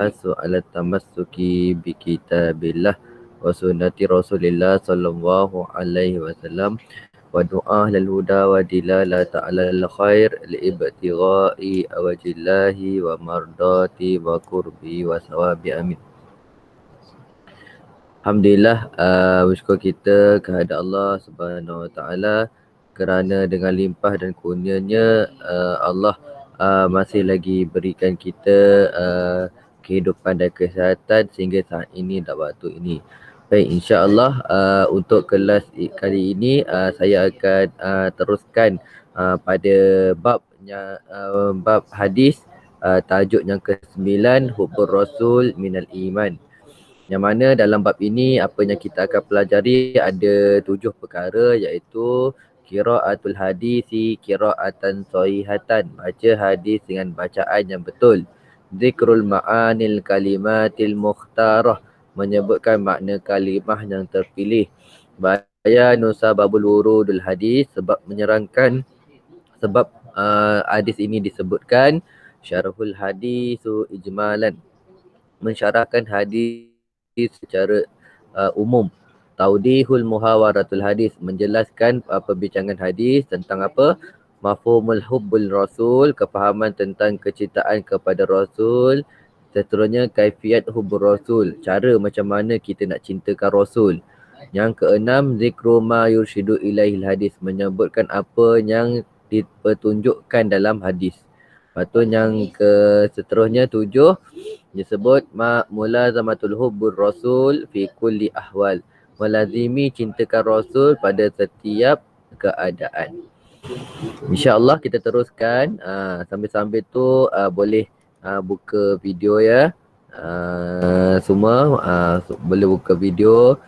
ala tamassuki bi kitabillah wa sunnati Rasulillah sallallahu alaihi wasallam wa du'a lil huda wa dilalata alal khair li ibtigha'i wajillahi wa mardati wa qurbi wa sawabi amin. Alhamdulillah, bersyukur kita kepada Allah Subhanahu Wa Taala kerana dengan limpah dan kurnianya Allah masih lagi berikan kita kehidupan dan kesihatan sehingga saat ini dan waktu ini. Baik, insya-Allah untuk kelas kali ini saya akan teruskan pada bab hadis tajuk yang ke-9 Hubbur Rasul Minal Iman. Yang mana dalam bab ini apa yang kita akan pelajari ada 7 perkara, iaitu qiraatul hadisi qiraatan sahihatan, baca hadis dengan bacaan yang betul. Zikrul ma'anil kalimatil mukhtarah, menyebutkan makna kalimah yang terpilih. Bayanu sababul wurudul hadis, sebab menyerangkan sebab hadis ini disebutkan. Syarhul hadisu ijmalan, mensyarahkan hadis secara umum. Taudihul muhawaratul hadis, menjelaskan perbincangan hadis tentang apa? Mafhumul hubbul rasul, kefahaman tentang kecintaan kepada rasul. Seterusnya kaifiat hubbul rasul, cara macam mana kita nak cintakan rasul. Yang keenam, zikru ma yurshidu ilaihil hadis, menyebutkan apa yang dipertunjukkan dalam hadis. Lepas tu yang seterusnya 7 disebut mulazamatul hubbur rasul fi kulli ahwal, melazimi cintakan rasul pada setiap keadaan. InsyaAllah kita teruskan. Sambil-sambil tu boleh buka video ya. Semua boleh buka video.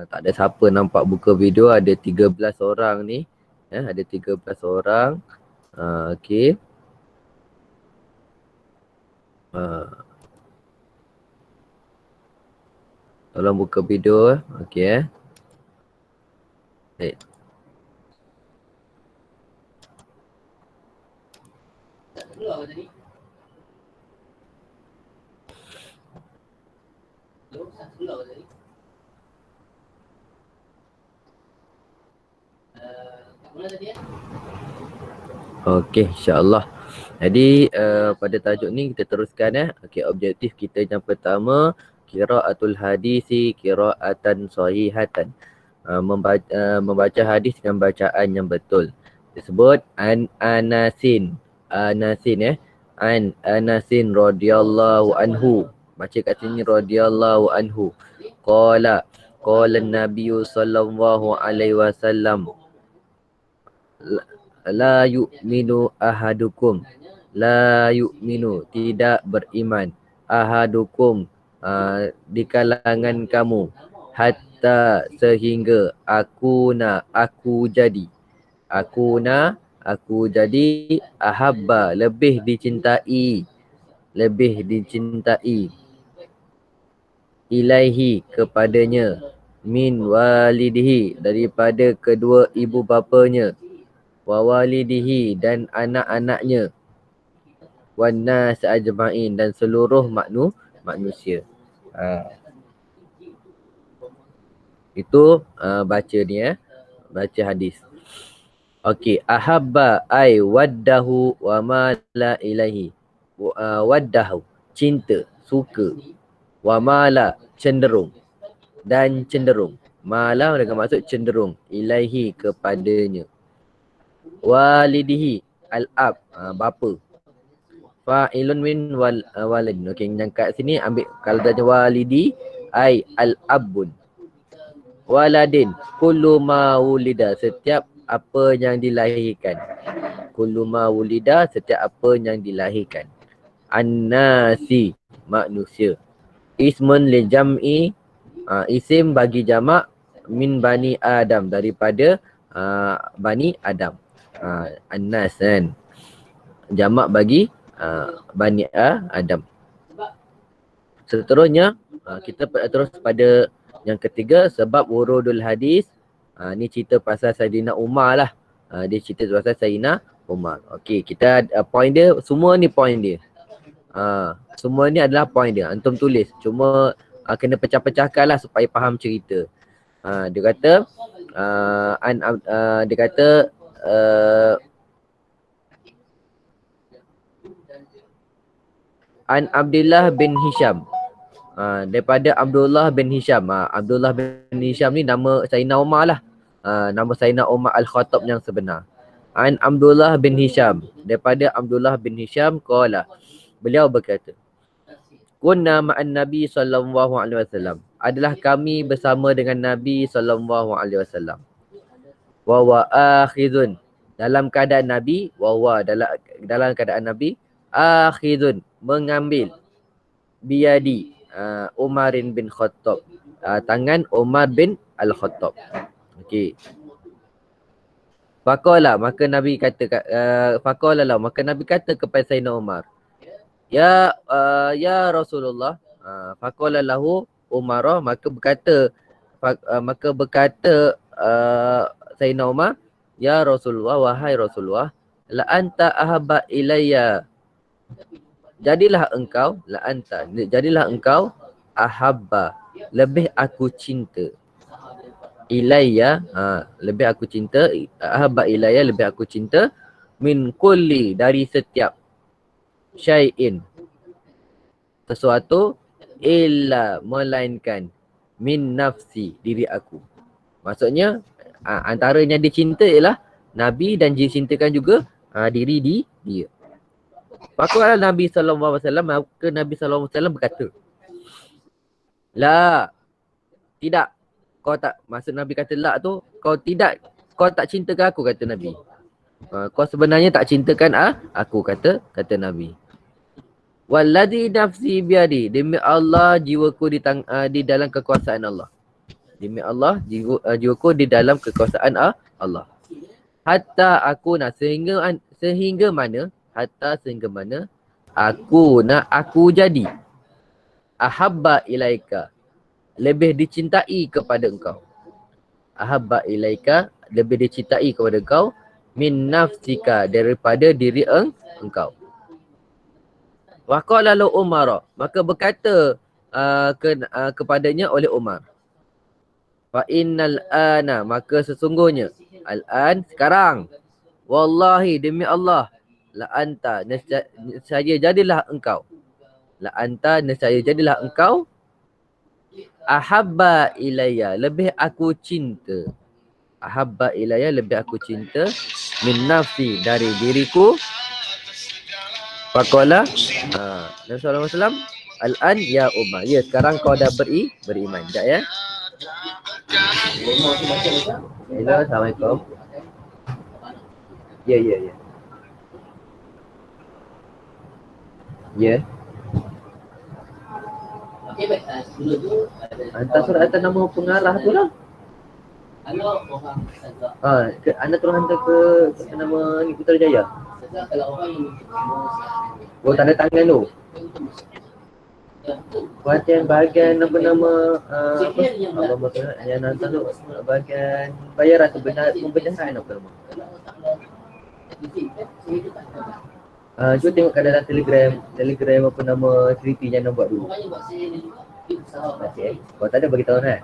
Tak ada siapa nampak buka video, ada 13 orang ni. Ada 13 orang. Okey. Tolong buka video. Okey. Baik. Okey, insya-Allah. Jadi pada tajuk ni kita teruskan. Okey, objektif kita yang pertama, qiraatul hadisi qiraatan sahihatan. Membaca hadis dengan bacaan yang betul. Disebut an Anasin. Anasin An Anasin radhiyallahu anhu. Baca kat sini radhiyallahu anhu. Qala Nabi sallallahu alaihi wasallam, la yu'minu ahadukum, la yu'minu, tidak beriman, ahadukum, di kalangan kamu, hatta, sehingga, aku jadi, ahabba, lebih dicintai, ilaihi, kepadanya, min walidihi, daripada kedua ibu bapanya, wa walidihi, dan anak-anaknya, wan nas ajma'in, dan seluruh manusia. Itu baca ni baca hadis. Okey, ahabba ai waddahu wa mala ilaihi. Waddahu, cinta, suka. Wa mala, cenderung, dan cenderung. Mala dengan maksud cenderung, ilaihi, kepadanya. Walidihi, al-ab, bapa. Fa'ilun min walid. Okey, yang kat sini ambil kalau tanya walidi ai al-abun. Waladin, kullu ma wulida, setiap apa yang dilahirkan. Kullu ma wulida, setiap apa yang dilahirkan. An-nasi, manusia. Ismun li jam'i, isim bagi jamak, min bani Adam, daripada bani Adam. An-nas kan, jamak bagi bani Adam. Seterusnya kita terus pada yang ketiga, sebab wurudul hadis. Ni cerita pasal Saidina Umar lah. Dia cerita pasal Saidina Umar. Okey, kita point dia, semua ni point dia. Semua ni adalah point dia. Antum tulis. Cuma kena pecah-pecahkan lah supaya faham cerita. Dia kata dia kata An Abdullah bin Hisham. Daripada Abdullah bin Hisham. Abdullah bin Hisham ni nama Sayyidina Umar lah. Nama Sayyidina Umar Al-Khattab yang sebenar. An Abdullah bin Hisham. Daripada Abdullah bin Hisham qala. Beliau berkata, kunna ma'an Nabi sallallahu alaihi wasallam. Adalah kami bersama dengan Nabi sallallahu alaihi wasallam. Wa wa akhidun. Dalam keadaan Nabi, dalam keadaan Nabi akhidun, mengambil biyadi Umarin bin Khattab, tangan Umar bin Al-Khattab. Okey. Faqala, maka Nabi kata maka Nabi kata kepada Sayyidina Umar, ya Rasulullah. Faqala lahu Umar, maka berkata Sayyidina Umar, ya Rasulullah, wahai Rasulullah, la anta ahabba ilayya. Jadilah engkau ahabba, lebih aku cinta. Ilayya, lebih aku cinta. Ahabba ilayya, lebih aku cinta. Min kulli, dari setiap syai'in, sesuatu, illa, melainkan, min nafsi, diri aku. Maksudnya antaranya dia cinta ialah Nabi, dan dia cintakan juga diri dia. Maka Nabi SAW, maka Nabi SAW berkata, la, tidak, kau tak, maksud Nabi kata la tu, kau tak cintakan aku, kata Nabi. Kau sebenarnya tak cintakan aku, kata Nabi. Walladhi nafsi biadi, demi Allah jiwaku di dalam kekuasaan Allah. Demi Allah jiwaku di dalam kekuasaan Allah. Hatta aku nak, sehingga mana aku jadi ahabba ilaika, lebih dicintai kepada engkau. Ahabba ilaika, lebih dicintai kepada engkau, min nafsika, daripada diri engkau. Wa qala lu Umar, maka berkata kepadanya oleh Umar, fa innal ana, maka sesungguhnya, al-an, sekarang, wallahi, demi Allah, la anta, nescaya jadilah engkau, ahabba ilayya, lebih aku cinta. Ahabba ilayya, lebih aku cinta, min nafsi, dari diriku. Faqala, Nabi SAW, al-an ya Umar, ya sekarang kau dah beriman. Sekejap ya. Hello, Assalamualaikum. Ya. Ya. Hantar surat atas nama pengarah tu lah. Anda terus hantar ke nama ni, Putrajaya. Oh, tanda tangan tu. Bahagian nama apa yang hantar tu, bahagian bayar atau pembenaran apa nama? Cuba tengok kat dalam telegram apa nama cerita yang nak buat dulu. Okey. Kalau tak ada bagi tahu kan.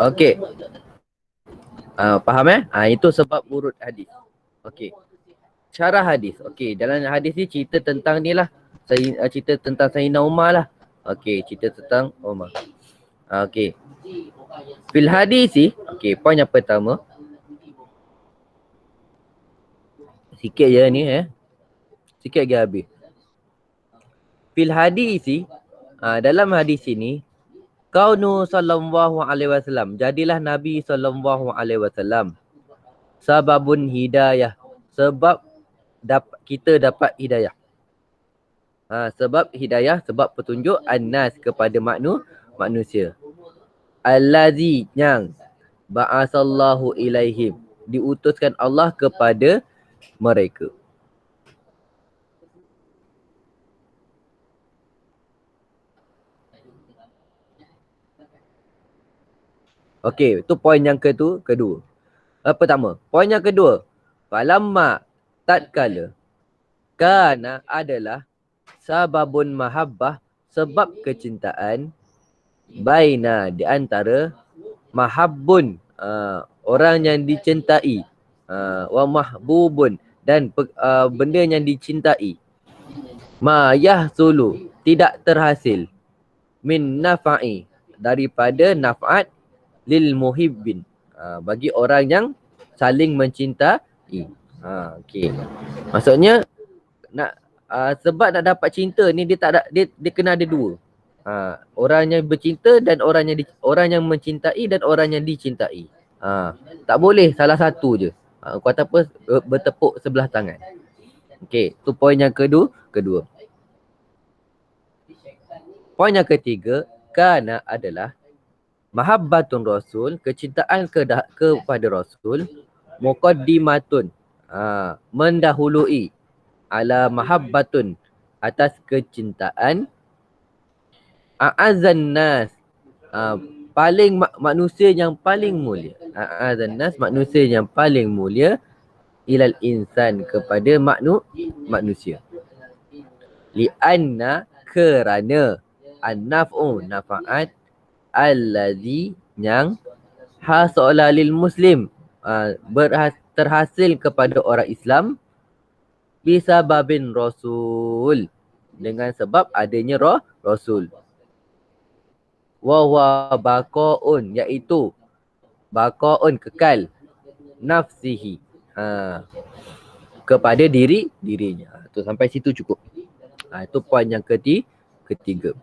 Okey. Faham itu sebab urut hadis. Okey. Cara hadis. Okey, dalam hadis ni cerita tentang ni lah. Cerita tentang Sayyidina Umar lah. Okey, cerita tentang Umar. Okey. Fil hadisi, okey, poin yang pertama. Sikit je ni Sikit lagi habis. Fil hadisi, dalam hadis ini, kaunu sallallahu alaihi wasallam, jadilah Nabi sallallahu alaihi wasallam sababun hidayah, sebab kita dapat hidayah. Sebab hidayah, sebab petunjuk, an-nas, kepada manusia. Allazi, yang ba'asallahu ilaihim, diutuskan Allah kepada mereka. Okey, tu poin yang kedua. Pertama, poin yang kedua. Falamma tatkala kana adalah sababun mahabbah, sebab kecintaan, baina di antara mahabbun, orang yang dicintai, wa mahbubun dan benda yang dicintai, ma yahsulu tidak terhasil, min nafa'i daripada naf'at, lil muhibbin bagi orang yang saling mencintai. Okey. Maksudnya nak sebab nak dapat cinta ni dia tak ada, dia kena ada dua. Orang yang bercinta dan orang yang mencintai dan orang yang dicintai. Tak boleh salah satu je. Kau kata apa, bertepuk sebelah tangan. Okey, tu poin yang kedua. Poin yang ketiga, kana adalah mahabbatun rasul, kecintaan kepada rasul, muqaddimatun, mendahului, ala mahabbatun, atas kecintaan, a'azan nas, paling manusia yang paling mulia, a'azan nas, manusia yang paling mulia, ilal insan, kepada manusia. Lianna, kerana, an-naf'u, nafaat, allazi, yang, hasala lil muslim, terhasil kepada orang Islam, bisababin rasul, dengan sebab adanya rasul. Wa huwa baqaun, iaitu baqaun, kekal, nafsihi, kepada dirinya. Tu sampai situ cukup. Itu poin yang ketiga.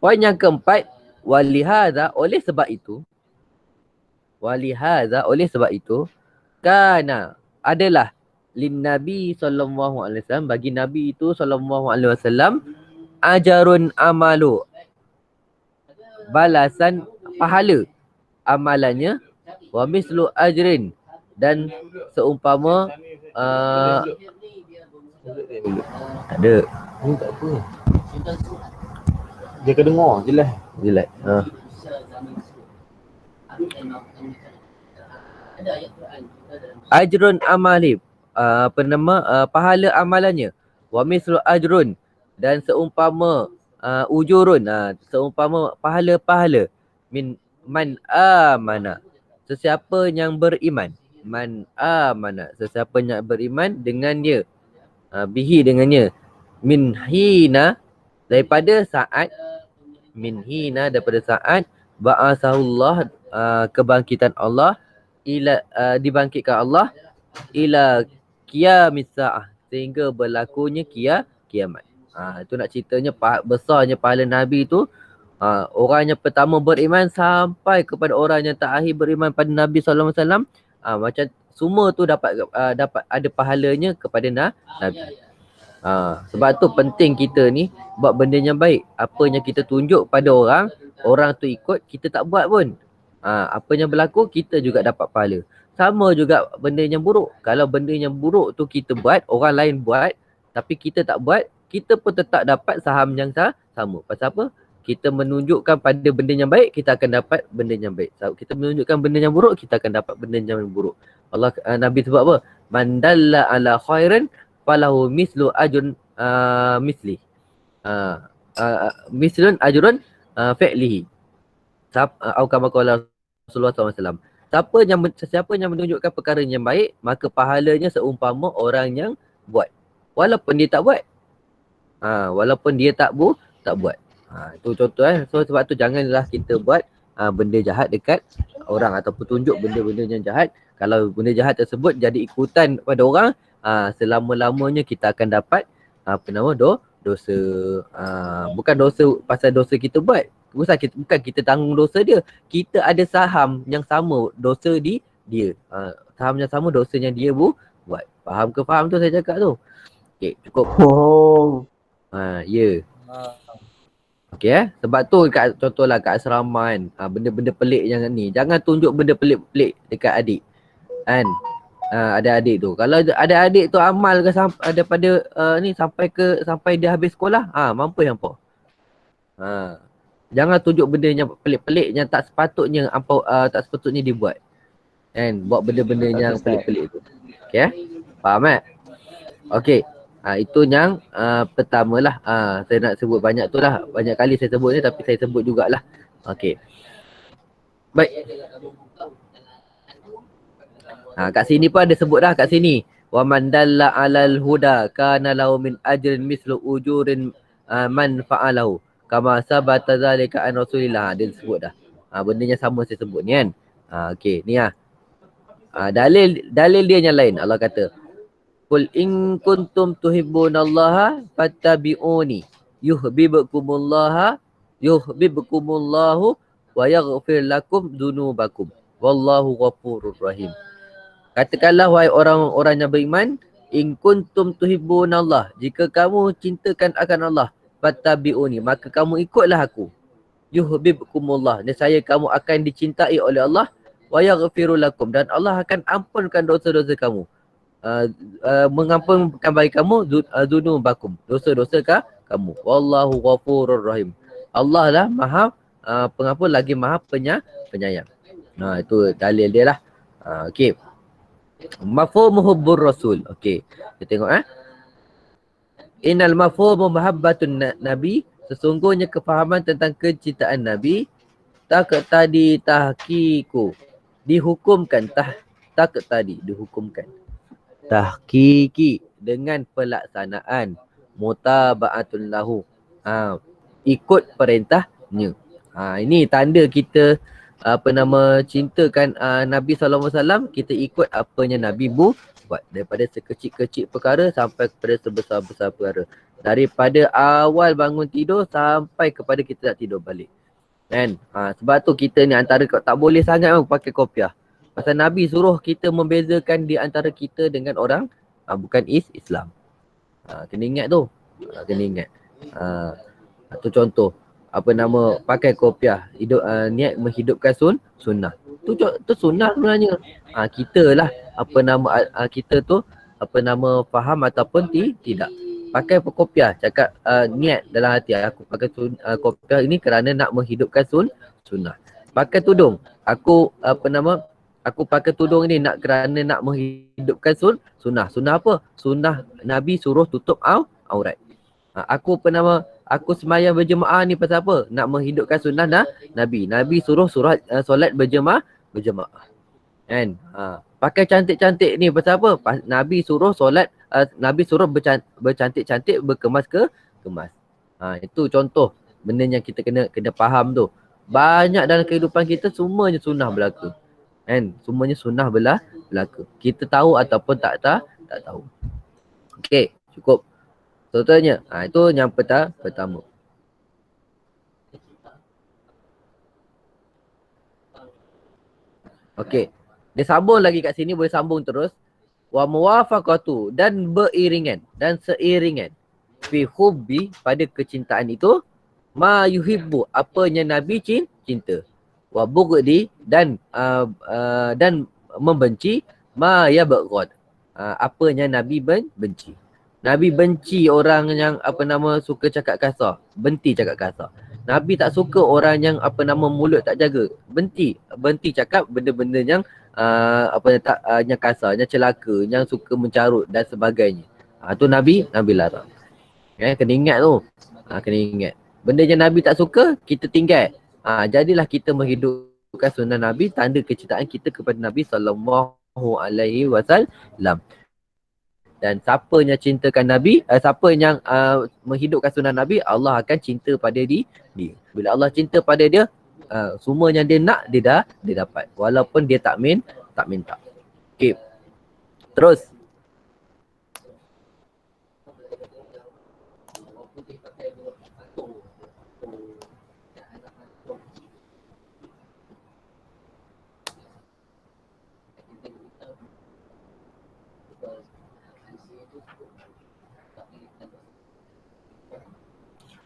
Poin yang keempat, walihada, oleh sebab itu, kana, adalah, lin Nabi sallallahu alaihi wasallam, bagi Nabi itu sallallahu alaihi wasallam, ajarun amalu, balasan pahala amalannya, wa mislu ajrin, dan seumpama tak ada. Ni tak apa. Dia kedengar jelas. Ajrun amali, pahala amalannya, wa mislu ajrun, dan seumpama ujurun, seumpama pahala-pahala, min man amana, sesiapa yang beriman, man amana, sesiapa yang beriman dengannya, bihi, dengannya, min hina, daripada saat, ba'asahullah, kebangkitan Allah, ila, dibangkitkan Allah, ila qiyamis sa'ah, sehingga berlakunya kiamat. Itu nak ceritanya besarnya pahala Nabi tu. Orang yang pertama beriman sampai kepada orang yang terakhir beriman pada Nabi sallallahu alaihi wasallam, macam semua tu dapat ada pahalanya kepada Nabi. Sebab tu penting kita ni buat benda yang baik. Apa yang kita tunjuk pada orang tu ikut, kita tak buat pun, apa yang berlaku kita juga dapat pahala. Sama juga benda yang buruk. Kalau benda yang buruk tu kita buat, orang lain buat, tapi kita tak buat, kita pun tetap dapat saham yang sama. Pasal apa? Kita menunjukkan pada benda yang baik, kita akan dapat benda yang baik. Kita menunjukkan benda yang buruk, kita akan dapat benda yang buruk. Nabi sebut apa? Man dalla ala khairan falahu mislu ajrun misli. Mislun ajrun fi'lihi. Atau kama qala Rasulullah SAW. Siapa yang menunjukkan perkara yang baik, maka pahalanya seumpama orang yang buat. Walaupun dia tak buat. Tak buat. Itu contoh. So sebab tu janganlah kita buat benda jahat dekat orang ataupun tunjuk benda-benda yang jahat. Kalau benda jahat tersebut jadi ikutan pada orang, selama-lamanya kita akan dapat dosa. Bukan dosa pasal dosa kita buat. Bukan kita tanggung dosa dia. Kita ada saham yang sama dosa dia. Saham yang sama dosa yang dia buat. Faham ke faham tu saya cakap tu? Okey, cukup. Ya. Okey sebab tu contohlah kat asrama kan, benda-benda pelik yang ni. Jangan tunjuk benda pelik-pelik dekat adik. Kan? Ada adik tu. Kalau ada adik tu amal ke daripada ni sampai dia habis sekolah, mampu yang apa? Jangan tunjuk benda yang pelik-pelik yang tak sepatutnya tak sepatutnya dibuat. Kan? Buat benda-benda yang pelik-pelik tu. Okey eh? Faham eh? Okey. Itu yang pertama lah. Saya nak sebut banyak tu lah. Banyak kali saya sebut ni tapi saya sebut jugalah. Okey. Baik. Kat sini pun ada sebut dah kat sini. Wa man dalla 'alal huda kana lahu min ajrin mislu ujurin man fa'alahu. Kama sabata zalika an Rasulillah. Dia sebut dah. Bendanya sama saya sebut ni kan. Okey, ni lah. Dalil dia yang lain. Allah kata, "Qul in kuntum tuhibbunallaha fattabi'uni yuhibbukumullahu wa yaghfir lakum dzunubakum. Wallahu ghafurur rahim." Katakanlah wahai orang-orang yang beriman, in kuntum tuhibbunallah, jika kamu cintakan akan Allah, fattabi'uni, maka kamu ikutlah aku. Yuhibbukumullah, nescaya kamu akan dicintai oleh Allah, wa yaghfiru lakum, dan Allah akan ampunkan dosa-dosa kamu. Mengampunkan bagi kamu dzunubakum, dosa-dosa kamu. Wallahu ghafurur rahim. Allah lah Maha pengampun lagi Maha penyayang. Itu dalil dia lah. Okey. Mafhumu hubbur rasul. Okey. Kita tengok Innal mafhumu mahabbatun nabi, sesungguhnya kefahaman tentang kecintaan nabi, taqtadi tahqiqu, dihukumkan dihukumkan. Tahqiqi, dengan pelaksanaan, mutaba'atul lahu, ikut perintahnya. Ini tanda kita cintakan Nabi SAW, kita ikut apanya Nabi buat, daripada sekecil-kecil perkara sampai kepada sebesar-besar perkara, daripada awal bangun tidur sampai kepada kita nak tidur balik kan. Sebab tu kita ni antara tak boleh sangat pakai kopiah, pasal Nabi suruh kita membezakan di antara kita dengan orang bukan Islam. Kena ingat tu. Kena ingat. Tu contoh pakai kopiah, niat menghidupkan sunnah. Tu sunnah sebenarnya. Kita lah kita tu faham ataupun tidak. Pakai kopiah, cakap niat dalam hati, aku pakai kopiah ini kerana nak menghidupkan sunnah. Pakai tudung, aku pakai tudung ini kerana nak menghidupkan sunnah. Sunnah apa? Sunnah Nabi suruh tutup aurat. Aku semayang berjemaah ni pasal apa? Nak menghidupkan sunnah Nabi. Nabi suruh solat berjemaah. Kan? Pakai cantik-cantik ni pasal apa? Nabi suruh solat, Nabi suruh bercantik-cantik, berkemas. Itu contoh benda yang kita kena faham tu. Banyak dalam kehidupan kita semuanya sunnah berlaku. Kan? Semuanya sunnah berlaku. Kita tahu ataupun tak tahu. Okey, cukup. Contohnya, itu yang pertama. Okey. Dia sambung lagi kat sini, boleh sambung terus. Wa muwafaqatu, dan beriringan dan seiringan, fi hubbi, pada kecintaan itu, ma yuhibbu, apanya Nabi cinta. Wa bughdi, dan membenci, ma yabghad, apanya Nabi benci. Nabi benci orang yang suka cakap kasar, benci cakap kasar. Nabi tak suka orang yang mulut tak jaga, benci cakap benda-benda yang yang kasar, yang celaka, yang suka mencarut dan sebagainya. Tu Nabi larang. Kena ingat tu. Kena ingat. Benda yang Nabi tak suka, kita tinggal. Jadilah kita menghidupkan sunnah Nabi, tanda kecintaan kita kepada Nabi SAW. Dan siapa yang cintakan Nabi, siapa yang menghidupkan sunnah Nabi, Allah akan cinta pada dia. Bila Allah cinta pada dia, semua yang dia nak, dia dapat. Walaupun dia tak minta. Okay. Terus.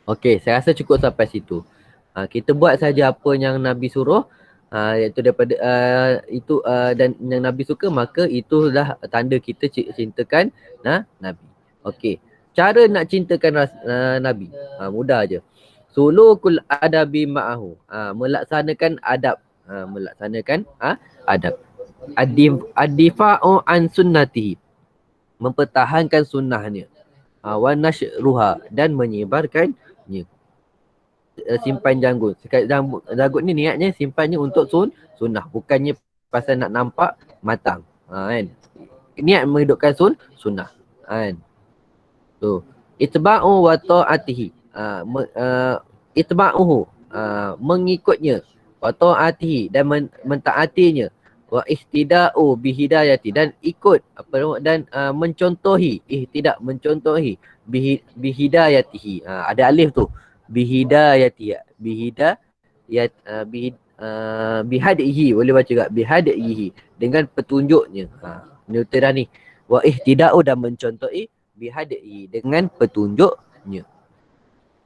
Okey, saya rasa cukup sampai situ. Kita buat saja apa yang Nabi suruh, iaitu daripada dan yang Nabi suka, maka itulah tanda kita cintakan Nabi. Okey. Cara nak cintakan Nabi, mudah aja. sulukul adabi ma'ahu. Melaksanakan adab. Melaksanakan adab. Ad-difa'u an sunnatihi. Mempertahankan sunnahnya. Wa nasyruha, dan menyebarkannya. Simpan janggut. Janggut ni niatnya simpannya untuk sunnah. Bukannya pasal nak nampak matang. Kan? Niat menghidupkan sunnah. Kan? Tu. Itba'u wa ta'atihi. Itba'uhu. Mengikutnya. Wa ta'atihi. Dan mentaatinya. Wa ihtida'u bihidayati. Dan ikut. Dan mencontohi. Ihtidak. Mencontohi. Bihidayatihi. Ada alif tu. Bihidayati. Bihadihi. Boleh baca tak? Bihadihi. Dengan petunjuknya. Newton dah ni. Wa ihtida'u, dan mencontohi bihadihi, dengan petunjuknya.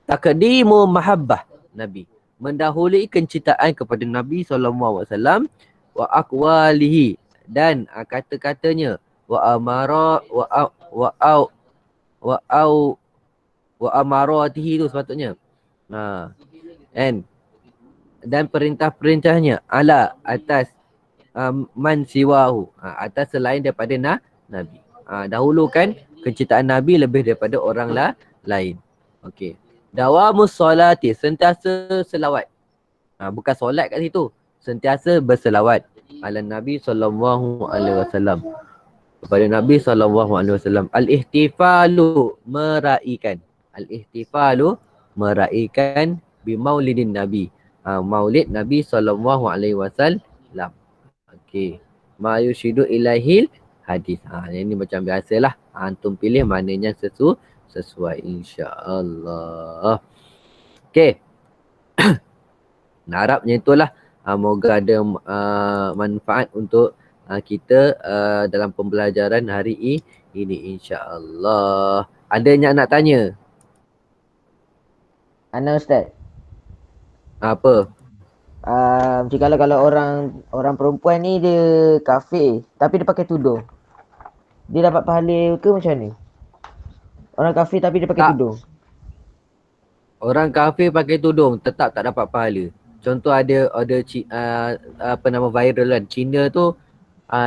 Taqdimu mahabbah Nabi. Mendahului kecintaan kepada Nabi SAW. Wa aqwalihi, dan kata-katanya. Wa amara wa amaratihi tu sepatutnya. And dan perintah-perintahnya ala atas man siwahu, atas selain daripada Nabi. Dahulukan kecintaan Nabi lebih daripada orang lain. Okey. Dawamus solati, sentiasa selawat. Bukan solat kat situ. Sentiasa berselawat ala Nabi SAW. Kepada Nabi SAW. Al-ihtifalu, meraikan. Al-ihtifalu, meraikan bimaulidin Nabi. Maulid Nabi SAW. Okey. Ma yushidu ilahil hadis. Yang ni macam biasalah. Antum pilih mana yang sesuai, insya-Allah. Okey. Harapnya itulah. Moga ada manfaat untuk kita dalam pembelajaran hari ini, insya-Allah. Ada yang nak tanya? Ana Ustaz. Apa? Jika kalau orang perempuan ni dia kafir tapi dia pakai tudung, dia dapat pahala ke macam ni? Orang kafir tapi dia pakai tudung. Orang kafir pakai tudung tetap tak dapat pahala. Contoh ada viral kan, Cina tu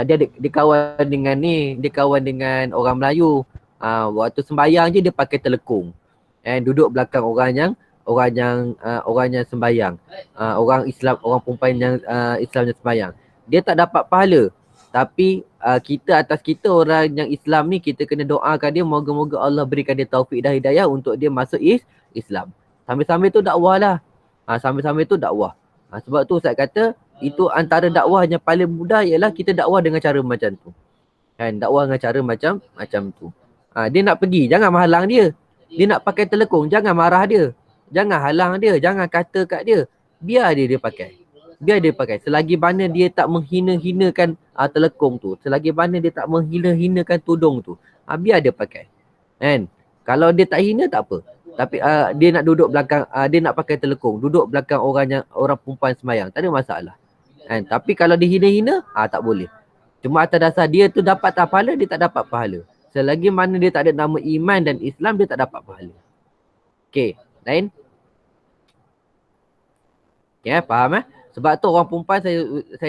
dia kawan dengan dia kawan dengan orang Melayu. Waktu sembahyang je dia pakai telekung. Duduk belakang orang yang sembahyang. Orang Islam, orang perempuan yang Islam yang sembahyang. Dia tak dapat pahala. Tapi atas kita orang yang Islam ni, kita kena doakan dia, moga-moga Allah berikan dia taufik dan hidayah untuk dia masuk Islam. Sambil-sambil tu dakwah lah. Sambil-sambil tu dakwah. Sebab tu Ustaz kata, itu antara dakwah yang paling mudah ialah kita dakwah dengan cara macam tu. Kan, dakwah dengan cara macam tu. Dia nak pergi, jangan menghalang dia. Dia nak pakai telekung, jangan marah dia. Jangan halang dia, jangan kata kat dia. Biar dia pakai. Biar dia pakai. Selagi mana dia tak menghina-hinakan telekung tu. Selagi mana dia tak menghina-hinakan tudung tu. Biar dia pakai. Kan? Kalau dia tak hina tak apa. Tapi dia nak duduk belakang, dia nak pakai telekung. Duduk belakang orang perempuan sembahyang. Tak ada masalah. Kan? Tapi kalau dia hina-hina, tak boleh. Cuma atas dasar dia tu dapat tak pahala, dia tak dapat pahala. Selagi mana dia tak ada nama iman dan Islam, dia tak dapat pahala. Okey, lain? Ya, faham Sebab tu orang perempuan saya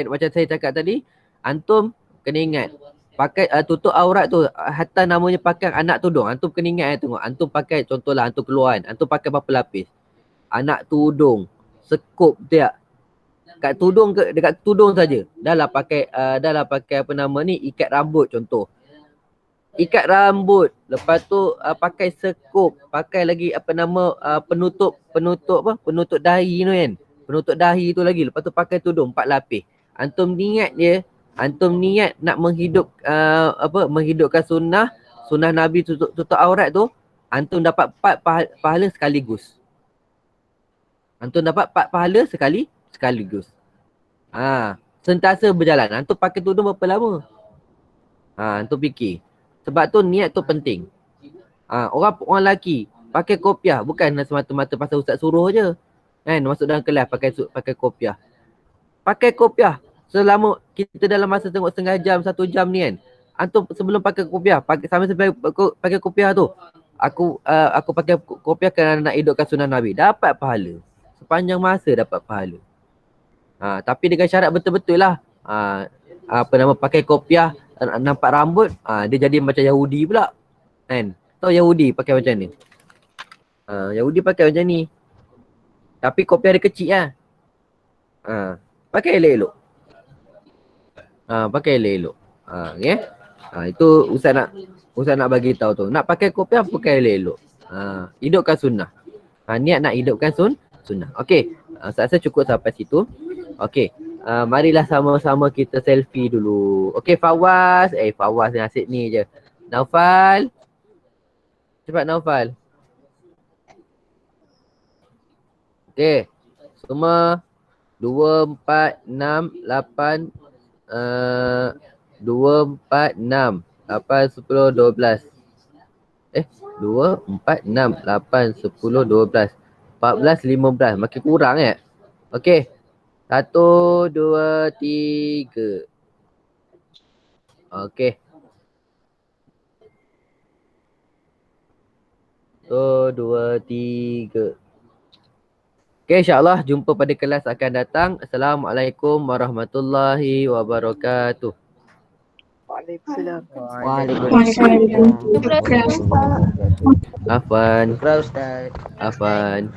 macam saya cakap tadi, antum kena ingat pakai tutup aurat tu, hatta namanya pakai anak tudung. Antum kena ingat tengok. Antum pakai, contohlah antum keluar kan, antum pakai berapa lapis? Anak tudung, sekup dia. Kat tudung dekat tudung saja. Dah lah pakai ikat rambut contoh. Ikat rambut, lepas tu pakai sekup, pakai lagi penutup dahi tu kan. Penutup dahi tu lagi, lepas tu pakai tudung 4 lapis. Antum niat nak menghidupkan sunnah Nabi tutup aurat tu, antum dapat 4 pahala sekaligus. Sekaligus. Sentiasa berjalan. Antum pakai tudung berapa lama? Antum fikir. Sebab tu niat tu penting. Orang lelaki pakai kopiah bukan semata-mata pasal ustaz suruh je. Kan, masuk dalam kelas pakai kopiah. Pakai kopiah selama kita dalam masa tengok setengah jam, 1 jam ni kan. Antum sebelum pakai kopiah, sampai pakai kopiah tu, aku pakai kopiah kerana nak hidupkan sunnah Nabi. Dapat pahala. Sepanjang masa dapat pahala. Tapi dengan syarat betul-betul lah. Pakai kopiah nampak rambut, dia jadi macam Yahudi pula. Kan? Tahu Yahudi pakai macam ni. Yahudi pakai macam ni. Tapi kopiah dia kecil lah. Pakai elok-elok. Pakai elok-elok. Okay? Itu Ustaz nak bagi tahu tu. Nak pakai kopiah pakai elok-elok. Hidupkan sunnah. Niat nak hidupkan sunnah. Okey. Saya rasa cukup sampai situ. Okey. Marilah sama-sama kita selfie dulu. Okey, Fawaz. Fawaz ni asyik ni je. Naufal. Cepat Naufal. Okey. Semua 2, 4, 6, 8 2, 4, 6 8, 10, 12 2, 4, 6, 8, 10, 12 14, 15. Makin kurang Okey. 1, 2, 3. Okey. 1, 2, 3. Okey, insyaAllah jumpa pada kelas akan datang. Assalamualaikum warahmatullahi wabarakatuh. Waalaikumsalam. Waalaikumsalam. Afwan. Syukran Ustaz. Afwan.